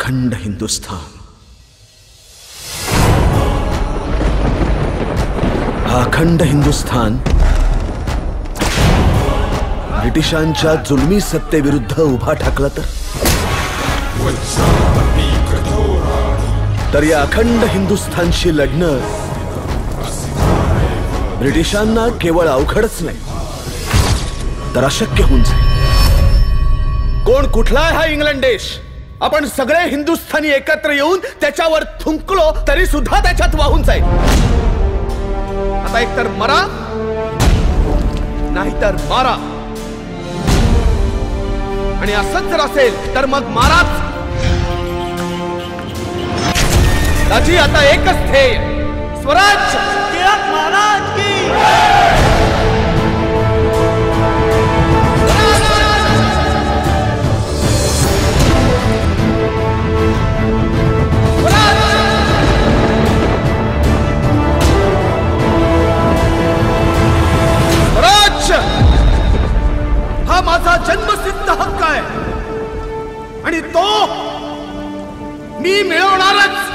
अखंड हिंदुस्थान, हा अखंड हिंदुस्थान ब्रिटिशांच्या जुलमी सत्तेविरुद्ध उभा ठाकला तर या अखंड हिंदुस्थानशी लढणं ब्रिटिशांना केवळ अवघडच नाही तर अशक्य होऊन जाईल। कोण कुठला आहे हा इंग्लंड देश? आपण सगळे हिंदुस्थानी एकत्र येऊन त्याच्यावर थुंकलो तरी सुद्धा त्याच्यात वाहून जाईल। आता एकतर मरा नाहीतर मारा, आणि असंच जर असेल तर मग माराच। त्याची आता एकच ध्येय, स्वराज्य। टिळक महाराज की हा माझा जन्मसिद्ध हक्क आहे आणि तो मी मिळवणारच।